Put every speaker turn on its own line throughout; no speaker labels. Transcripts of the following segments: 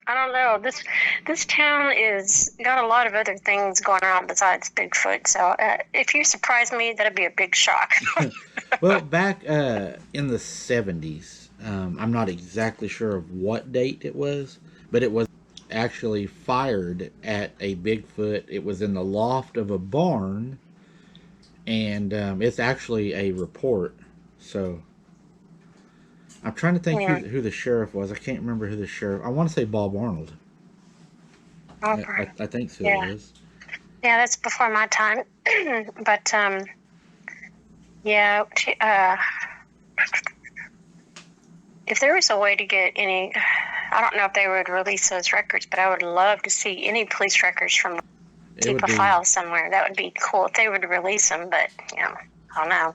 I don't know. This town is got a lot of other things going on besides Bigfoot. So if you surprise me, that'd be a big shock.
Well, back in the 70s, I'm not exactly sure of what date it was, but it was actually fired at a Bigfoot. It was in the loft of a barn, and it's actually a report. So I'm trying to think
Yeah.
who the sheriff was. I can't remember who the sheriff. I want to say Bob Arnold. I think who it
Yeah.
was.
Yeah, that's before my time. But yeah. If there was a way to get any, I don't know if they would release those records, but I would love to see any police records from keep a file somewhere. That would be cool if they would release them, but I don't know.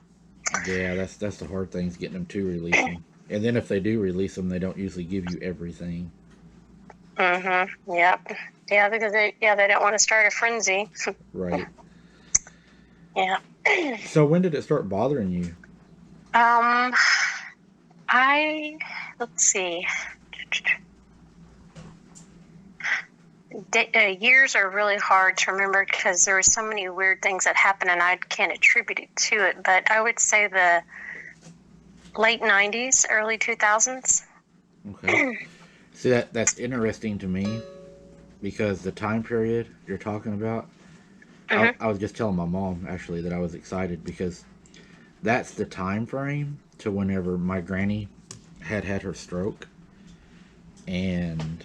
Yeah, that's the hard thing is getting them to release them. And then if they do release them, they don't usually give you everything.
Mm-hmm. Yep. Yeah, because they don't want to start a frenzy.
Right.
Yeah.
So when did it start bothering you?
Let's see. Years are really hard to remember because there were so many weird things that happened and I can't attribute it to it, but I would say the late 90s, early 2000s.
Okay. See, that's interesting to me because the time period you're talking about, I was just telling my mom actually that I was excited because that's the time frame to whenever my granny had her stroke, and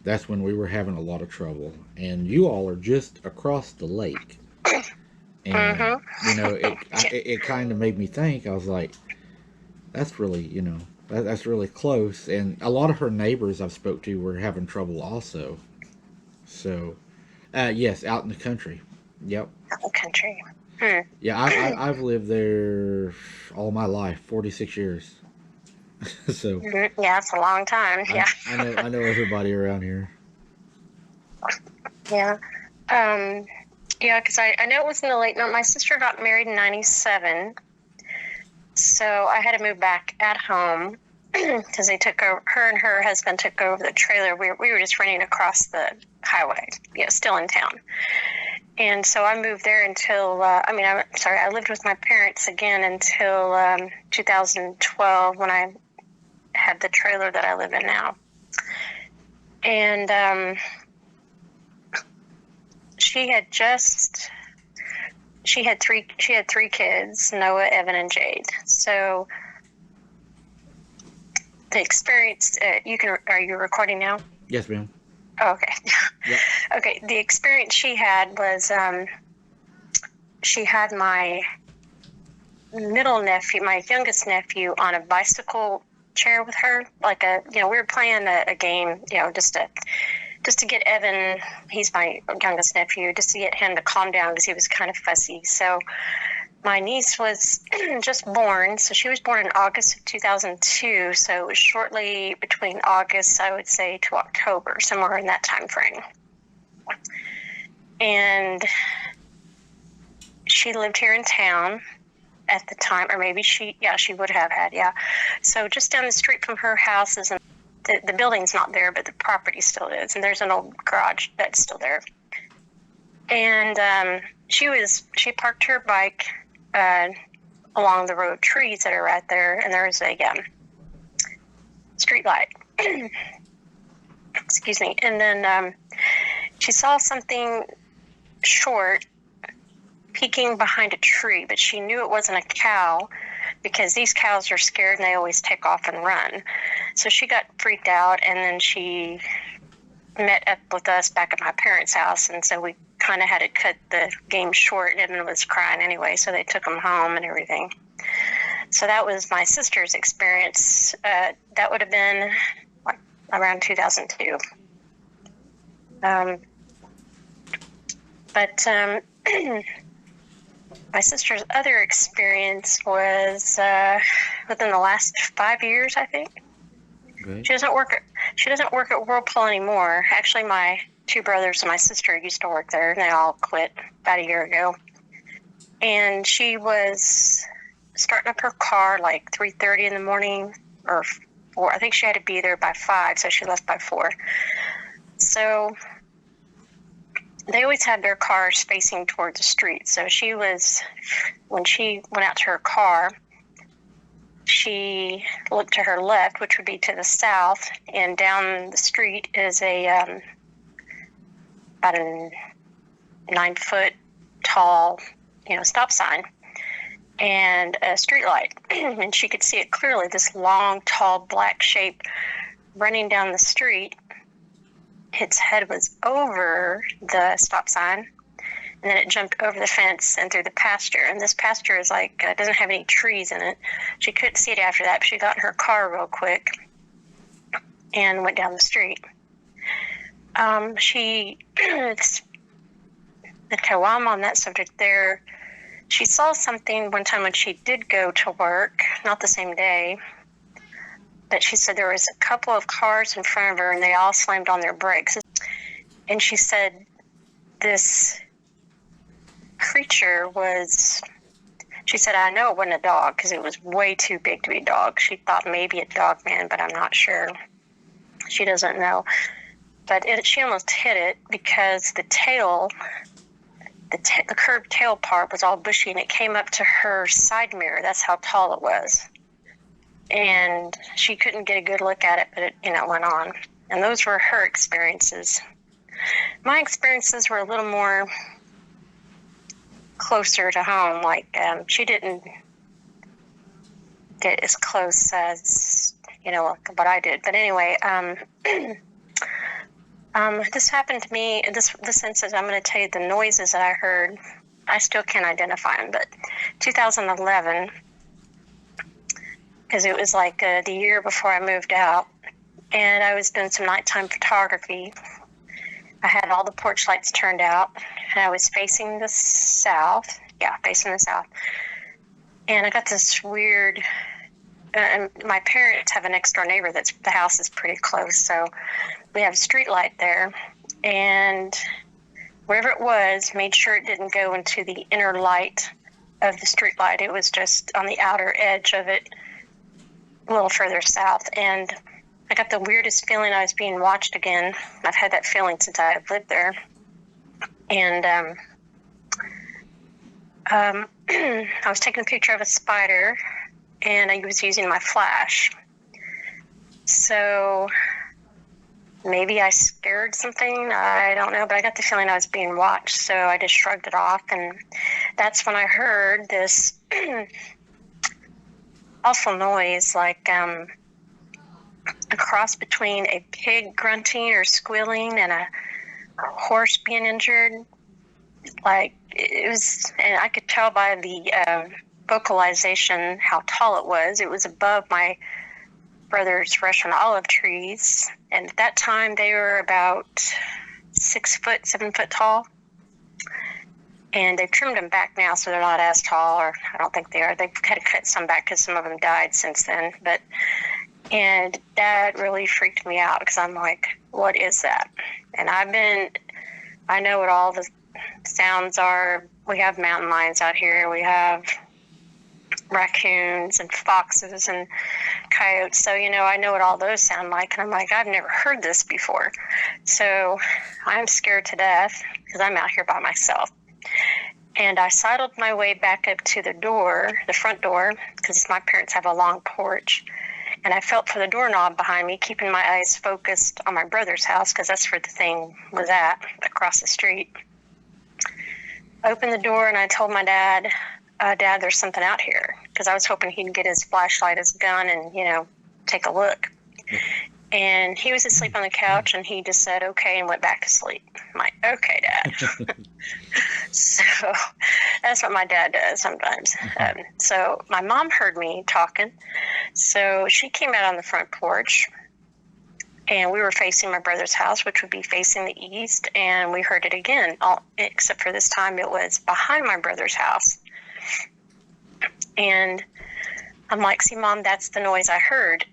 that's when we were having a lot of trouble. And you all are just across the lake, and it kind of made me think. I was like, that's really that's really close. And a lot of her neighbors I've spoke to were having trouble also. So, yes, out in the country. Yep.
Out in the country.
Yeah, I've lived there all my life, 46 years. So
yeah, that's a long time. Yeah.
I know everybody around here.
Yeah. Yeah, because I know it was in the late. My sister got married in 97, so I had to move back at home because they took over. Her and her husband took over the trailer. We were just renting across the highway. Still in town. And so I moved there until, I lived with my parents again until 2012 when I had the trailer that I live in now. And she had three kids, Noah, Evan, and Jade. So the experience, are you recording now?
Yes, ma'am.
Oh, okay.
Yep.
Okay. The experience she had was she had my middle nephew, my youngest nephew, on a bicycle chair with her. Like we were playing a game, just to get Evan, he's my youngest nephew, just to get him to calm down because he was kind of fussy. So my niece was just born. So she was born in August of 2002. So it was shortly between August, I would say, to October, somewhere in that time frame. And she lived here in town at the time, or maybe she would have had, yeah. So just down the street from her house is the building's not there, but the property still is. And there's an old garage that's still there. And she parked her bike along the row of trees that are right there, and there's a street light. Excuse me. And then she saw something short peeking behind a tree, but she knew it wasn't a cow because these cows are scared and they always take off and run. So she got freaked out, and then she met up with us back at my parents' house, and so we kind of had to cut the game short. Evan was crying anyway, so they took him home and everything. So that was my sister's experience. That would have been around 2002. But my sister's other experience was within the last 5 years, I think.
Okay.
She doesn't work at Whirlpool anymore. Actually, my two brothers and my sister used to work there, and they all quit about a year ago. And she was starting up her car like 3:30 in the morning, or 4. I think she had to be there by 5, so she left by 4. So they always had their cars facing towards the street. So when she went out to her car, she looked to her left, which would be to the south, and down the street is about a 9-foot tall, stop sign and a street light. And she could see it clearly, this long, tall, black shape running down the street. Its head was over the stop sign, and then it jumped over the fence and through the pasture. And this pasture is doesn't have any trees in it. She couldn't see it after that, but she got in her car real quick and went down the street. Okay, while I'm on that subject there, she saw something one time when she did go to work, not the same day, but she said there was a couple of cars in front of her and they all slammed on their brakes. And she said this creature she said, I know it wasn't a dog because it was way too big to be a dog. She thought maybe a dog man, but I'm not sure. She doesn't know. But she almost hit it because the tail, the curved tail part was all bushy and it came up to her side mirror. That's how tall it was. And she couldn't get a good look at it, but it went on. And those were her experiences. My experiences were a little more closer to home. She didn't get as close as, what I did. But anyway, this happened to me, this instance, I'm going to tell you the noises that I heard. I still can't identify them, but 2011, because it was the year before I moved out, and I was doing some nighttime photography. I had all the porch lights turned out, and I was facing the south. Yeah, facing the south. And I got this weird... my parents have a next-door neighbor the house is pretty close, so we have a street light there. And wherever it was, made sure it didn't go into the inner light of the street light. It was just on the outer edge of it, a little further south. And I got the weirdest feeling I was being watched again. I've had that feeling since I've lived there. And I was taking a picture of a spider, and I was using my flash. So maybe I scared something. I don't know, but I got the feeling I was being watched, so I just shrugged it off. And that's when I heard this awful noise, a cross between a pig grunting or squealing and a horse being injured. It was, and I could tell by the vocalization how tall it was. It was above my brother's Russian olive trees, and at that time they were about 6 foot, 7 foot tall. And they've trimmed them back now, so they're not as tall, or I don't think they are. They've had to cut some back because some of them died since then. And that really freaked me out because I'm like, what is that? And I know what all the sounds are. We have mountain lions out here. We have raccoons and foxes and coyotes. So, I know what all those sound like. And I'm like, I've never heard this before. So I'm scared to death because I'm out here by myself. And I sidled my way back up to the front door, because my parents have a long porch. And I felt for the doorknob behind me, keeping my eyes focused on my brother's house, because that's where the thing was at, across the street. I opened the door and I told my dad, Dad, there's something out here, because I was hoping he'd get his flashlight, his gun, and, take a look. And he was asleep on the couch, and he just said, okay, and went back to sleep. I'm like, okay, Dad. So that's what my dad does sometimes. So my mom heard me talking. So she came out on the front porch, and we were facing my brother's house, which would be facing the east, and we heard it again, except for this time it was behind my brother's house. And I'm like, see, Mom, that's the noise I heard.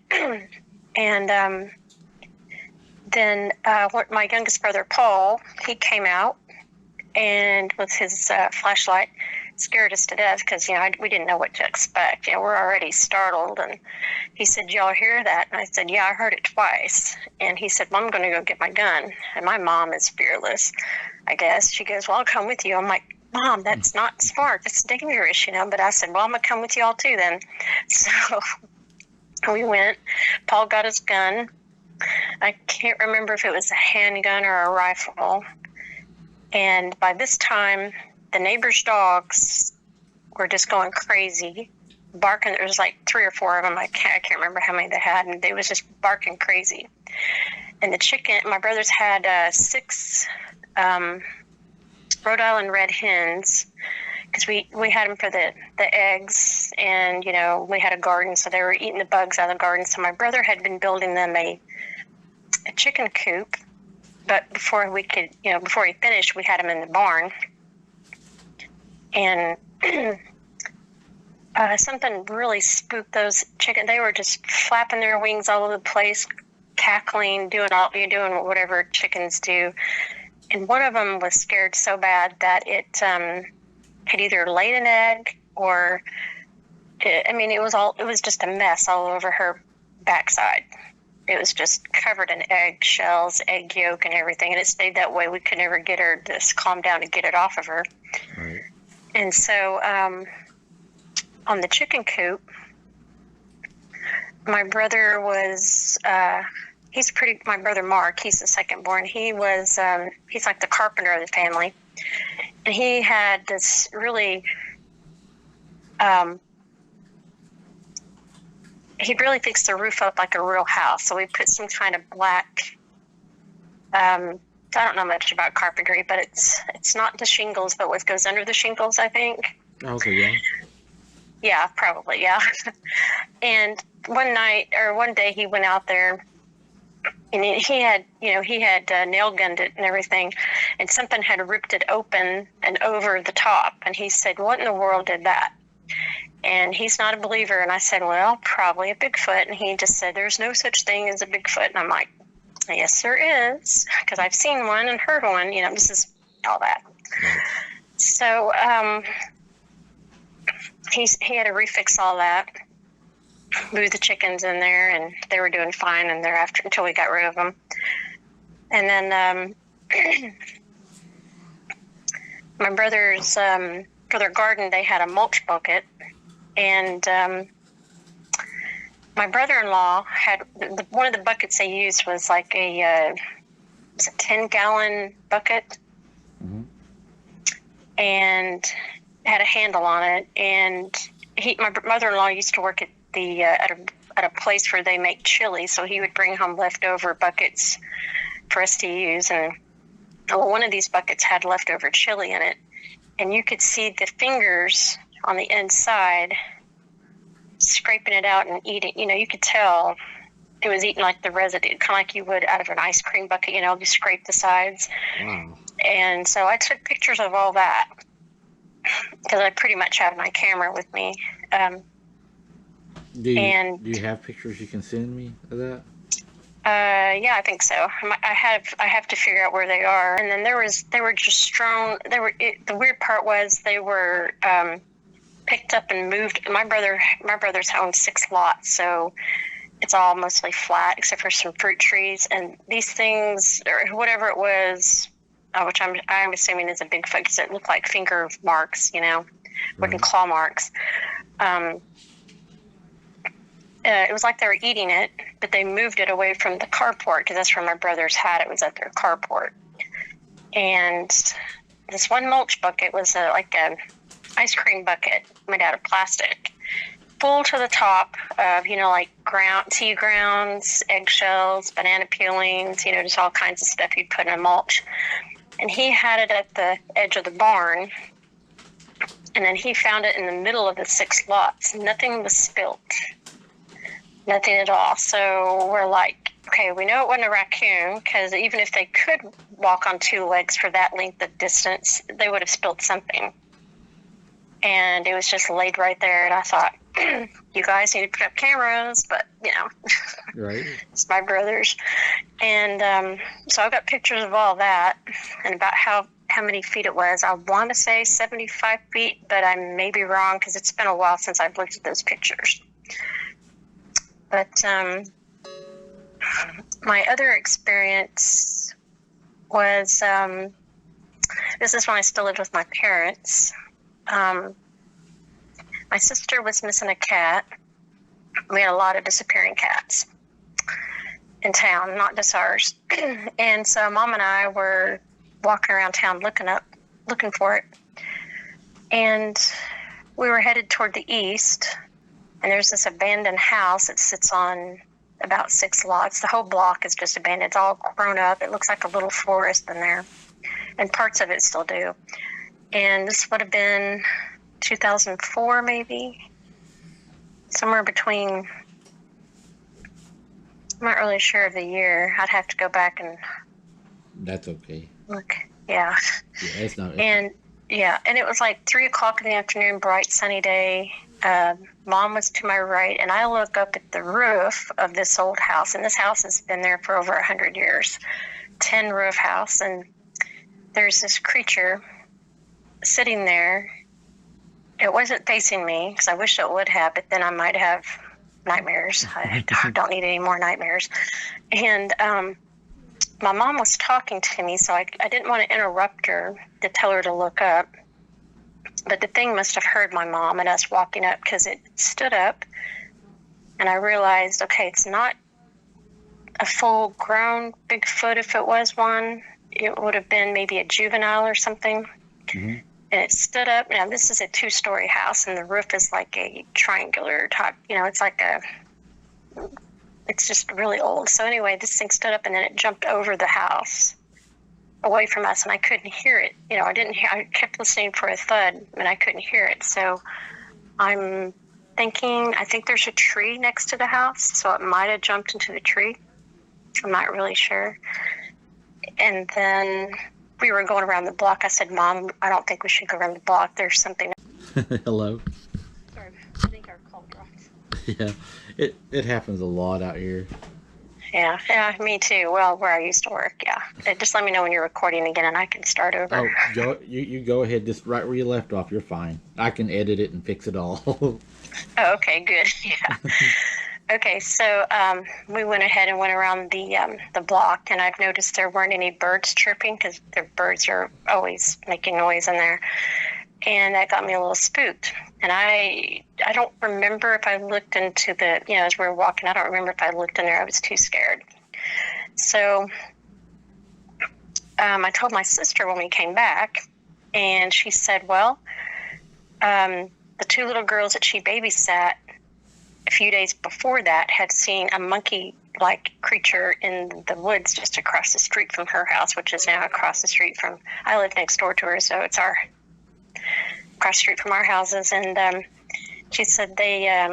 And then my youngest brother, Paul, he came out and with his flashlight, scared us to death because, we didn't know what to expect. We're already startled. And he said, y'all hear that? And I said, yeah, I heard it twice. And he said, well, I'm going to go get my gun. And my mom is fearless, I guess. She goes, well, I'll come with you. I'm like, Mom, that's not smart. That's dangerous, But I said, well, I'm going to come with y'all too then. So we went. Paul got his gun. I can't remember if it was a handgun or a rifle. And by this time, the neighbors' dogs were just going crazy, barking. There was like 3 or 4 of them. I can't remember how many they had, and they was just barking crazy. And the chicken, my brothers had 6 Rhode Island red hens, because we had them for the eggs, and we had a garden, so they were eating the bugs out of the garden. So my brother had been building them a chicken coop, but before he finished, we had them in the barn. And something really spooked those chickens. They were just flapping their wings all over the place, cackling, doing whatever chickens do. And one of them was scared so bad that it had either laid an egg or, it was just a mess all over her backside. It was just covered in egg shells, egg yolk, and everything. And it stayed that way. We could never get her to calm down and get it off of her.
Right.
And so on the chicken coop, my brother was, my brother Mark, he's the second born. He was, he's like the carpenter of the family. And he had this really, he'd really fixed the roof up like a real house. So we put some kind of black, I don't know much about carpentry, but it's not the shingles, but what goes under the shingles, I think.
Okay, yeah.
Yeah, probably, yeah. And one day he went out there, and he had nail gunned it and everything, and something had ripped it open and over the top. And he said, what in the world did that? And he's not a believer. And I said, well, probably a Bigfoot. And he just said, there's no such thing as a Bigfoot. And I'm like, yes, there is, because I've seen one and heard one. This is all that. Right. So he had to refix all that, move the chickens in there, and they were doing fine. And thereafter, until we got rid of them. And then my brothers, for their garden, they had a mulch bucket. And my brother-in-law had one of the buckets they used was like a 10-gallon bucket, mm-hmm. and had a handle on it. And my mother-in-law used to work at at a place where they make chili, so he would bring home leftover buckets for us to use. And one of these buckets had leftover chili in it, and you could see the fingers on the inside scraping it out and eating. You could tell it was eating like the residue, kind of like you would out of an ice cream bucket, you scrape the sides. Wow. And so I took pictures of all that, because I pretty much have my camera with me.
Do you have pictures you can send me of that?
Yeah, I think so. I have to figure out where they are. And then they were just strewn. The weird part was they were picked up and moved. My brother's owned 6 lots, so it's all mostly flat except for some fruit trees. And these things, or whatever it was, which I'm assuming is a Bigfoot, because it looked like finger marks, wooden claw marks. It was like they were eating it, but they moved it away from the carport, because that's where my brothers had it, was at their carport. And this one mulch bucket was like an ice cream bucket made out of plastic, full to the top of, like tea grounds, eggshells, banana peelings, just all kinds of stuff you'd put in a mulch. And he had it at the edge of the barn, and then he found it in the middle of the 6 lots. Nothing was spilt. Nothing at all. So we're like, okay, we know it wasn't a raccoon, because even if they could walk on 2 legs for that length of distance, they would have spilled something. And it was just laid right there. And I thought, you guys need to put up cameras, but,
right.
It's my brothers. And so I've got pictures of all that, and about how how many feet it was. I want to say 75 feet, but I may be wrong because it's been a while since I've looked at those pictures. But my other experience was, this is when I still lived with my parents. My sister was missing a cat. We had a lot of disappearing cats in town, not just ours. And so Mom and I were walking around town looking for it. And we were headed toward the east, and there's this abandoned house that sits on about 6 lots. The whole block is just abandoned. It's all grown up. It looks like a little forest in there, and parts of it still do. And this would have been 2004, maybe, somewhere between. I'm not really sure of the year. I'd have to go back and.
That's okay.
Look, yeah.
Yeah, it's not.
And it was like 3:00 in the afternoon, bright sunny day. Mom was to my right, and I look up at the roof of this old house, and this house has been there for over 100 years, tin roof house, and there's this creature sitting there. It wasn't facing me, because I wish it would have, but then I might have nightmares. I don't need any more nightmares. And my mom was talking to me, so I didn't want to interrupt her to tell her to look up. But the thing must have heard my mom and us walking up, because it stood up, and I realized, okay, it's not a full-grown Bigfoot. If it was one, it would have been maybe a juvenile or something. Mm-hmm. And it stood up. Now, this is a 2-story house, and the roof is like a triangular type. It's just really old. So anyway, this thing stood up, and then it jumped over the house away from us, and I couldn't hear it. I kept listening for a thud, and I couldn't hear it. So I'm thinking, I think there's a tree next to the house, so it might have jumped into the tree. I'm not really sure. And then we were going around the block. I said, Mom, I don't think we should go around the block. There's something.
Hello.
Sorry, I think our call dropped.
Yeah, it happens a lot out here.
Yeah, me too. Well, where I used to work, yeah. Just let me know when you're recording again, and I can start over.
Oh, you go ahead, just right where you left off. You're fine. I can edit it and fix it all.
Oh, okay, good. Yeah. Okay, so we went ahead and went around the block, and I've noticed there weren't any birds chirping, because the birds are always making noise in there, and that got me a little spooked. And I don't remember if I looked into as we were walking, I don't remember if I looked in there. I was too scared. So I told my sister when we came back, and she said, well, the 2 little girls that she babysat a few days before that had seen a monkey-like creature in the woods just across the street from her house, which is now across the street from, I live next door to her, so it's across the street from our houses. And she said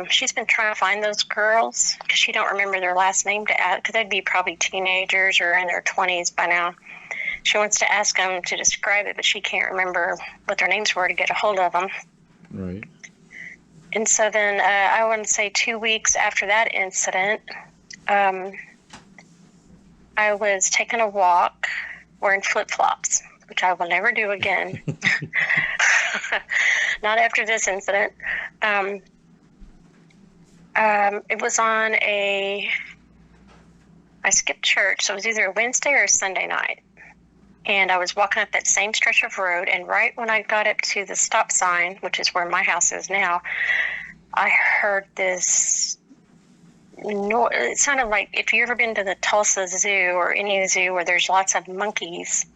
she's been trying to find those girls, because she don't remember their last name to add, because they'd be probably teenagers or in their 20s by now. She wants to ask them to describe it, but she can't remember what their names were to get a hold of them.
Right.
And so then I want to say 2 weeks after that incident, I was taking a walk wearing flip-flops, which I will never do again. Not after this incident. It was on I skipped church, so it was either a Wednesday or a Sunday night. And I was walking up that same stretch of road, and right when I got up to the stop sign, which is where my house is now, I heard this noise. It sounded like, if you've ever been to the Tulsa Zoo or any zoo where there's lots of monkeys,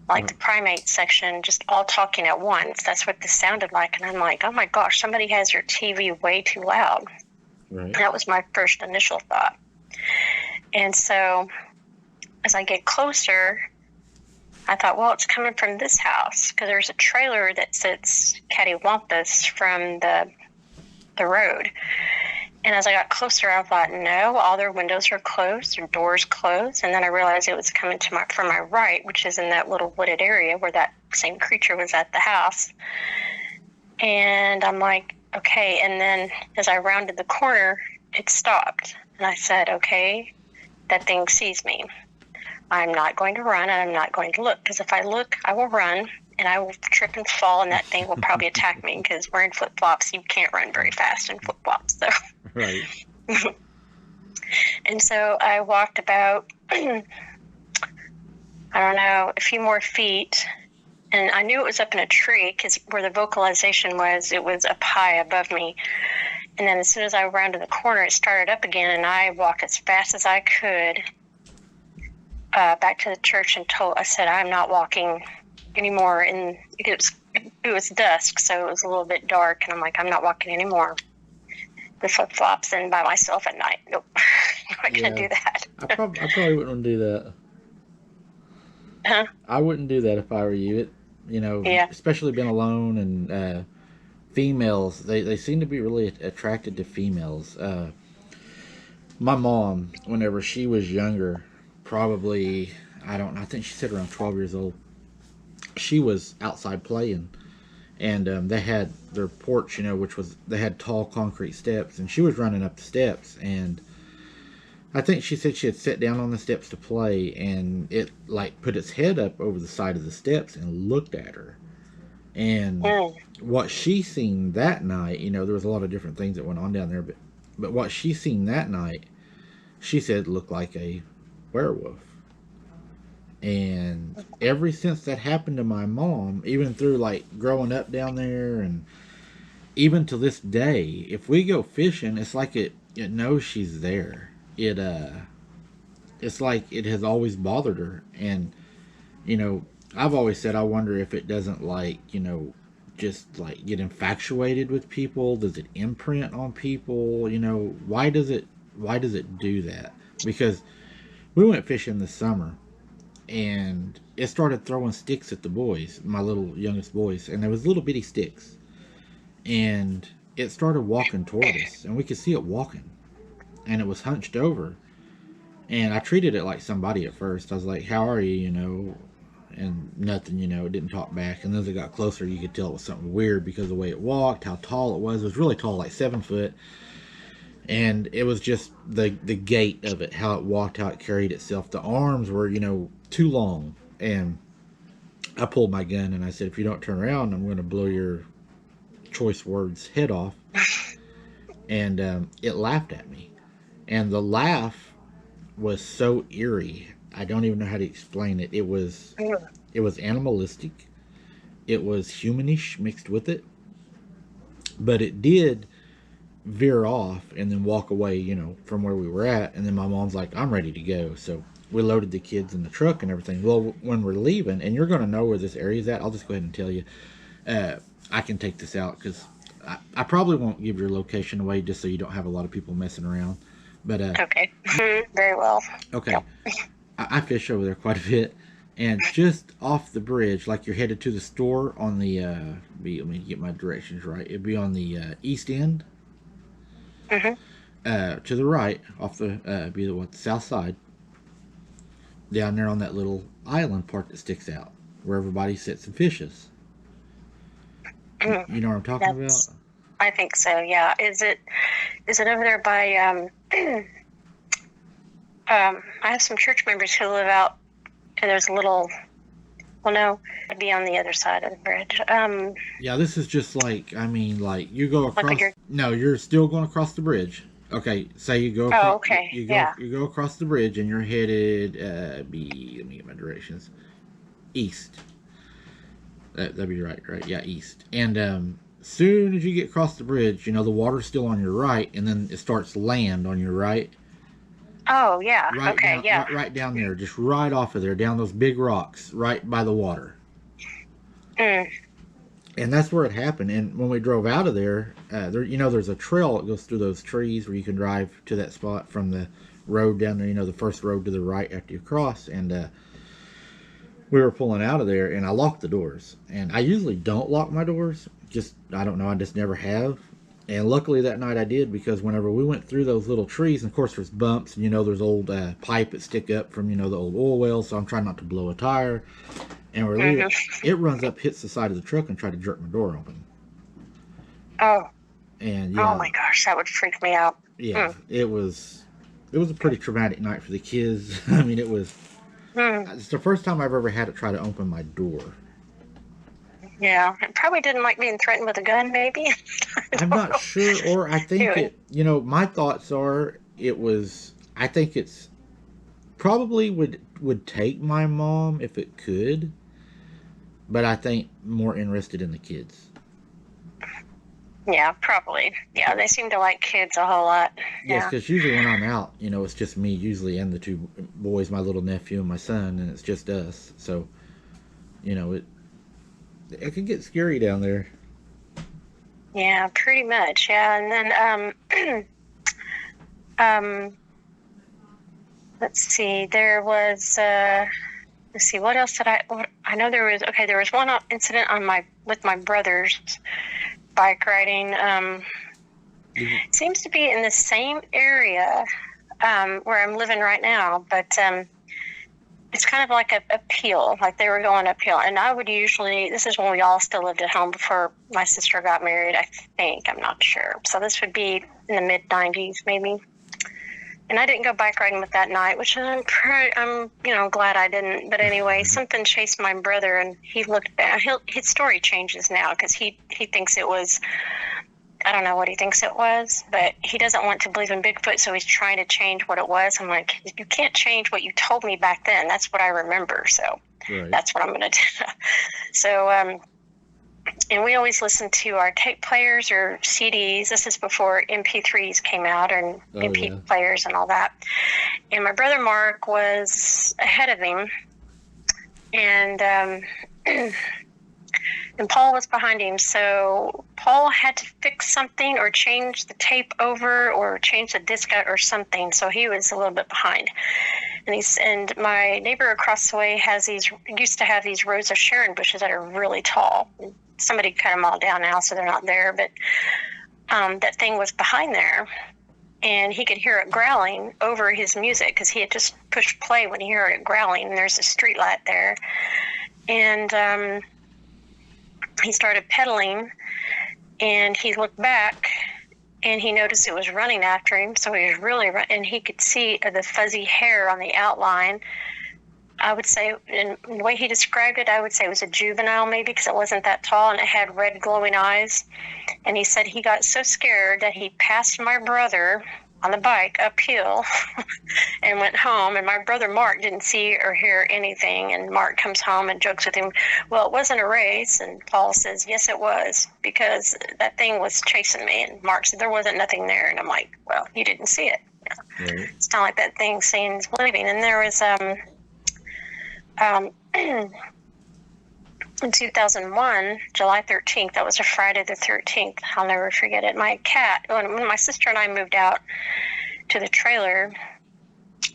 like the primate section, just all talking at once. That's what this sounded like. And I'm like, oh my gosh, somebody has your TV way too loud. Right. That was my first initial thought. And so as I get closer, I thought, well, it's coming from this house, because there's a trailer that sits cattywampus from the road. And as I got closer, I thought, no, all their windows are closed, their doors closed. And then I realized it was coming from my right, which is in that little wooded area where that same creature was at the house. And I'm like, okay. And then as I rounded the corner, it stopped. And I said, okay, that thing sees me. I'm not going to run, and I'm not going to look, because if I look, I will run, and I will trip and fall, and that thing will probably attack me, because wearing flip-flops, you can't run very fast in flip-flops. So.
Right.
And so I walked about, I don't know, a few more feet, and I knew it was up in a tree, because where the vocalization was, it was up high above me. And then as soon as I rounded the corner, it started up again, and I walked as fast as I could back to the church and I said, I'm not walking anymore. And it was dusk, so it was a little bit dark, and I'm like, I'm not walking anymore with flip-flops and by myself at night. Nope. I'm not going to do that.
I probably wouldn't do that.
Huh?
I wouldn't do that if I were you. Especially being alone, and females, they seem to be really attracted to females. My mom, whenever she was younger, probably, I don't know, I think she said around 12 years old, she was outside playing, and they had their porch, they had tall concrete steps, and she was running up the steps, and I think she said she had sat down on the steps to play, and it like put its head up over the side of the steps and looked at her. And what she seen that night, there was a lot of different things that went on down there, but what she seen that night, she said looked like a werewolf. And ever since that happened to my mom, even through like growing up down there, and even to this day, if we go fishing, it's like it knows she's there. It's like it has always bothered her. And I've always said, I wonder if it doesn't just like get infatuated with people. Does it imprint on people? Why does it do that? Because we went fishing this summer, and it started throwing sticks at the boys, my little youngest boys, and there was little bitty sticks, and it started walking toward us, and we could see it walking, and it was hunched over, and I treated it like somebody at first. I was like, how are you, and nothing, it didn't talk back. And as it got closer, you could tell it was something weird because of the way it walked, how tall it was. It was really tall, like 7 foot. And it was just the gait of it, how it walked, how it carried itself. The arms were, too long. And I pulled my gun and I said, if you don't turn around, I'm going to blow your choice words head off. And it laughed at me. And the laugh was so eerie. I don't even know how to explain it. It was animalistic. It was humanish mixed with it. But it did veer off and then walk away, from where we were at. And then my mom's like, I'm ready to go. So we loaded the kids in the truck and everything. Well, when we're leaving, and you're going to know where this area is at, I'll just go ahead and tell you. I can take this out because I probably won't give your location away just so you don't have a lot of people messing around. But
okay. Very well.
Okay. Yep. I fish over there quite a bit, and just off the bridge, like you're headed to the store on the let me get my directions right. It'd be on the east end. To the right, off the be the south side. Down there on that little island part that sticks out, where everybody sits and fishes. You know what I'm talking about?
I think so. Yeah. Is it over there by I have some church members who live out, and there's a little, well, no, it'd be on the other side of the bridge.
Yeah, this is just like, you go across, no, you're still going across the bridge. Okay, say you go across, you go across the bridge, and you're headed, let me get my directions, east. That'd be right, yeah, east. And soon as you get across the bridge, the water's still on your right, and then it starts land on your right.
Oh, yeah.
Right
okay,
down,
yeah.
Right down there, just right off of there, down those big rocks, right by the water. And that's where it happened. And when we drove out of there, there's a trail that goes through those trees where you can drive to that spot from the road down there, the first road to the right after you cross. And we were pulling out of there, and I locked the doors. And I usually don't lock my doors. I don't know, I just never have. And luckily that night I did, because whenever we went through those little trees, and of course there's bumps, and there's old pipe that stick up from, the old oil wells, so I'm trying not to blow a tire. And we're leaving. It runs up, hits the side of the truck, and tried to jerk my door open.
Oh.
And yeah.
Oh my gosh, that would freak me out.
Yeah, it was a pretty traumatic night for the kids. It was It's the first time I've ever had it try to open my door.
Yeah, it probably didn't like being threatened with a gun, maybe.
I'm not sure, or I think
Anyway.
it, my thoughts are I think it's probably would take my mom if it could, but I think more interested in the kids.
Yeah, probably. Yeah, they seem to like kids a whole lot.
Yes,
Yeah.
because usually when I'm out, it's just me usually and the two boys, my little nephew and my son, and it's just us. So, it can get scary down there.
Yeah, pretty much. Yeah, and then let's see. There was let's see. What else did I know there was. Okay, there was one incident with my brother's bike riding. It seems to be in the same area where I'm living right now, but it's kind of like a uphill, like they were going uphill. And I would usually, this is when we all still lived at home before my sister got married, I think. I'm not sure. So this would be in the mid-90s, maybe. And I didn't go bike riding with that night, which I'm glad I didn't. But anyway, something chased my brother, and he looked back. His story changes now because he thinks it was, I don't know what he thinks it was, but he doesn't want to believe in Bigfoot, so he's trying to change what it was. I'm like, you can't change what you told me back then. That's what I remember, so That's what I'm going to do. So, and we always listened to our tape players or CDs. This is before MP3s came out and MP players and all that. And my brother Mark was ahead of him, and and Paul was behind him. So Paul had to fix something or change the tape over or change the disc out or something. So he was a little bit behind. And my neighbor across the way used to have these rows of Sharon bushes that are really tall. Somebody cut them all down now, so they're not there. But that thing was behind there, and he could hear it growling over his music because he had just pushed play when he heard it growling. And there's a street light there, and he started pedaling, and he looked back, and he noticed it was running after him. So he was really and he could see the fuzzy hair on the outline. I would say, in the way he described it, I would say it was a juvenile maybe because it wasn't that tall, and it had red glowing eyes. And he said he got so scared that he passed my brother on the bike uphill and went home. And my brother Mark didn't see or hear anything. And Mark comes home and jokes with him, well, it wasn't a race. And Paul says, yes, it was, because that thing was chasing me. And Mark said, there wasn't nothing there. And I'm like, well, you didn't see it. Right. It's not like that thing seems living. And there was in 2001, July 13th, that was a Friday the 13th, I'll never forget it. My cat, when my sister and I moved out to the trailer,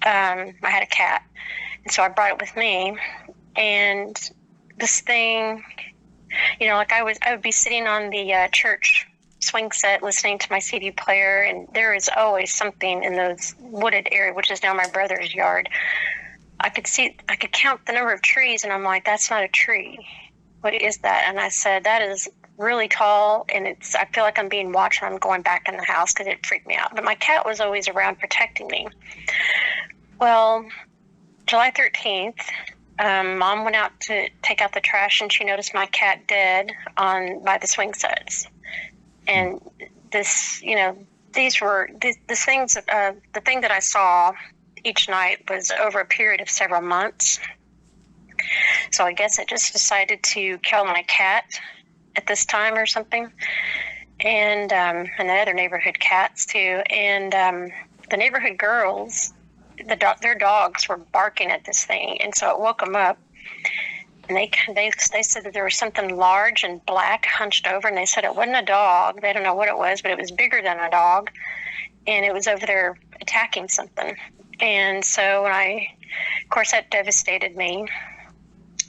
I had a cat, and so I brought it with me, and this thing, like I would be sitting on the church swing set listening to my CD player, and there is always something in those wooded area, which is now my brother's yard. I could count the number of trees, and I'm like, that's not a tree. What is that? And I said, that is really tall, and I feel like I'm being watched, and I'm going back in the house because it freaked me out. But my cat was always around protecting me. Well, July 13th, Mom went out to take out the trash, and she noticed my cat dead by the swing sets. And this, these were the things, the thing that I saw each night was over a period of several months. So I guess I just decided to kill my cat at this time or something. And the other neighborhood cats too. And the neighborhood girls, their dogs were barking at this thing. And so it woke them up. And they said that there was something large and black hunched over. And they said it wasn't a dog. They don't know what it was, but it was bigger than a dog. And it was over there attacking something. And so of course, that devastated me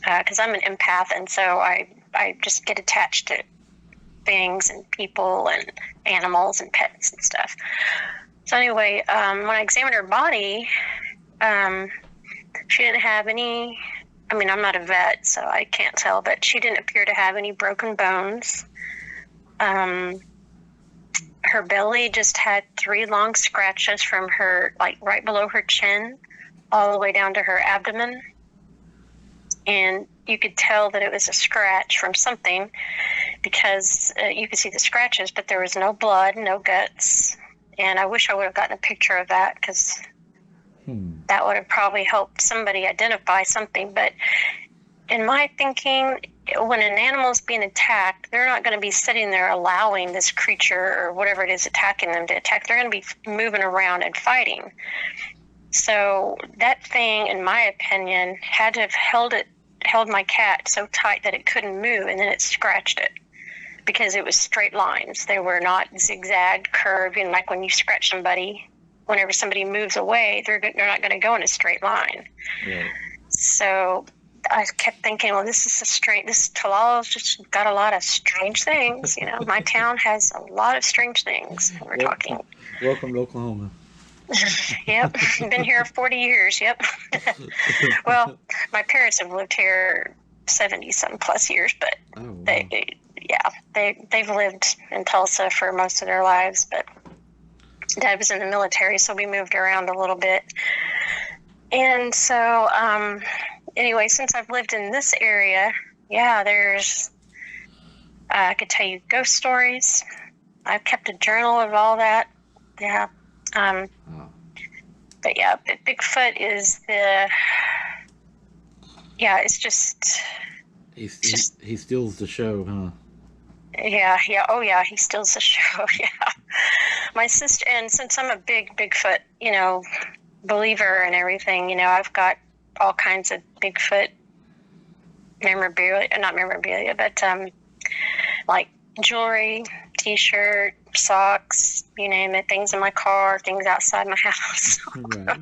because I'm an empath, and so I just get attached to things and people and animals and pets and stuff. So anyway, when I examined her body, she didn't have any, I'm not a vet, so I can't tell, but she didn't appear to have any broken bones. Her belly just had 3 long scratches from her, like right below her chin, all the way down to her abdomen. and you could tell that it was a scratch from something because you could see the scratches, but there was no blood, no guts. And I wish I would have gotten a picture of that, because that would have probably helped somebody identify something. But in my thinking, when an animal is being attacked, they're not going to be sitting there allowing this creature or whatever it is attacking them to attack. They're going to be moving around and fighting. So that thing, in my opinion, had to have held my cat so tight that it couldn't move, and then it scratched it, because it was straight lines. They were not zigzag, curved, and like when you scratch somebody, whenever somebody moves away, they're not going to go in a straight line.
Right.
So I kept thinking, well, this Talala's just got a lot of strange things. You know, my town has a lot of strange things. Talking.
Welcome to Oklahoma.
Yep, been here 40 years. Yep. Well, my parents have lived here 70-some plus years, but wow. They've lived in Tulsa for most of their lives. But Dad was in the military, so we moved around a little bit. And so, anyway, since I've lived in this area, there's I could tell you ghost stories. I've kept a journal of all that. Yeah. But Bigfoot is it's just...
He steals the show, huh?
Yeah. Oh, yeah, he steals the show, yeah. My sister, and since I'm a big Bigfoot, believer and everything, I've got all kinds of Bigfoot not memorabilia, but like jewelry, T-shirt, socks, you name it, things in my car, things outside my house. Right.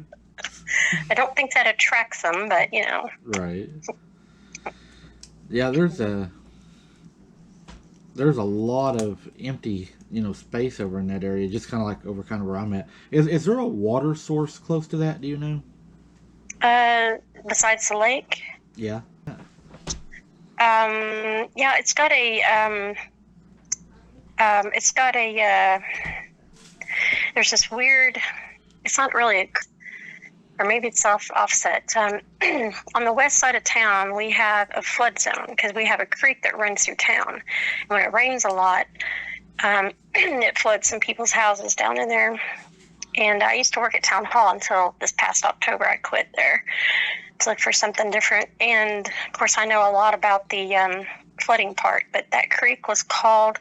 I don't think that attracts them, but
Right. Yeah, there's a lot of empty, space over in that area, just kind of like over kind of where I'm at. Is there a water source close to that? Do you know?
Besides the lake?
Yeah.
It's got a, there's this weird, it's not really, or maybe it's offset. On the west side of town, we have a flood zone because we have a creek that runs through town. And when it rains a lot, it floods some people's houses down in there. And I used to work at town hall until this past October. I quit there to look for something different. And of course, I know a lot about the flooding part, but that creek was called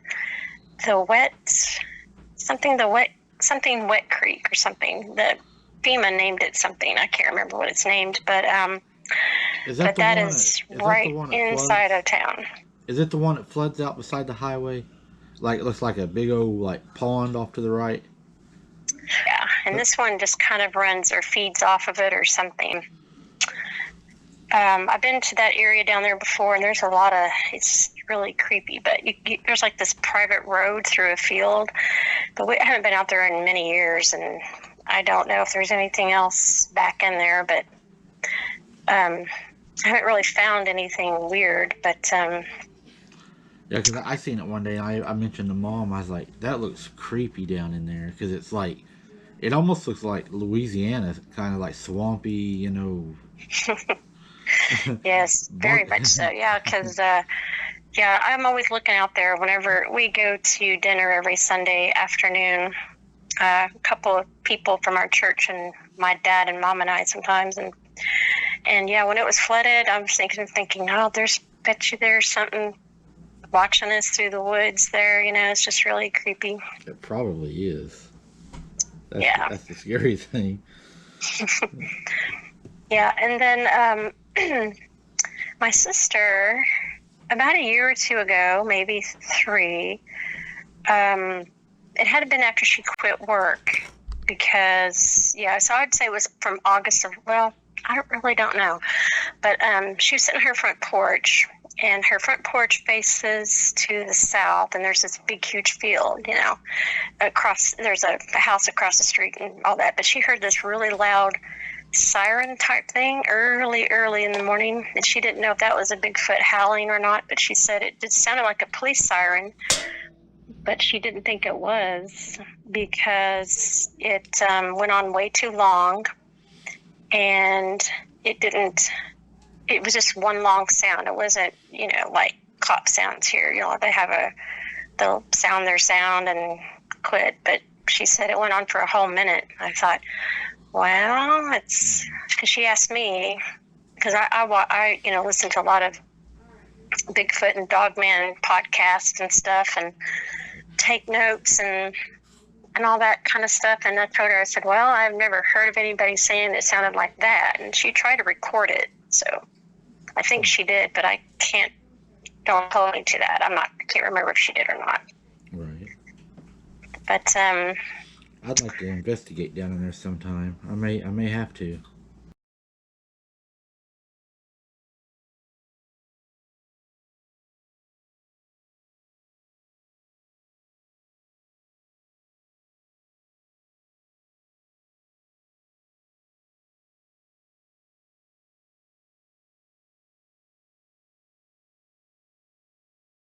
something wet creek or something. The FEMA named it something. I can't remember what it's named, but that is right inside of town.
Is it the one that floods out beside the highway? Like, it looks like a big old pond off to the right.
Yeah, and this one just kind of runs or feeds off of it or something. I've been to that area down there before, and there's a lot of, it's really creepy, but there's like this private road through a field, but I haven't been out there in many years, and I don't know if there's anything else back in there, but I haven't really found anything weird, but... Yeah,
because I seen it one day, and I mentioned to Mom, I was like, that looks creepy down in there, because it's like, it almost looks like Louisiana, kind of like swampy,
Yes, very much so, yeah, because, I'm always looking out there whenever we go to dinner every Sunday afternoon. A couple of people from our church and my dad and Mom and I sometimes, and when it was flooded, I was thinking, oh, bet you there's something watching us through the woods there. It's just really creepy.
It probably is. That's the scary thing. Yeah,
and then my sister, about a year or two ago, maybe 3, it had been after she quit work because, so I'd say it was from August I really don't know. But she was sitting on her front porch, and her front porch faces to the south, and there's this big, huge field, there's a house across the street and all that. But she heard this really loud siren type thing early in the morning, and she didn't know if that was a Bigfoot howling or not, but she said it sounded like a police siren. But she didn't think it was because it went on way too long, and it didn't it was just one long sound. It wasn't, like cop sounds here. They have they'll sound their sound and quit. But she said it went on for a whole minute. I thought, well, it's because she asked me, because I listen to a lot of Bigfoot and Dogman podcasts and stuff, and take notes and all that kind of stuff. And I told her, I said, well, I've never heard of anybody saying it sounded like that. And she tried to record it. So I think she did, but I don't hold me to that. I can't remember if she did or not.
Right.
But
I'd like to investigate down in there sometime. I may have to.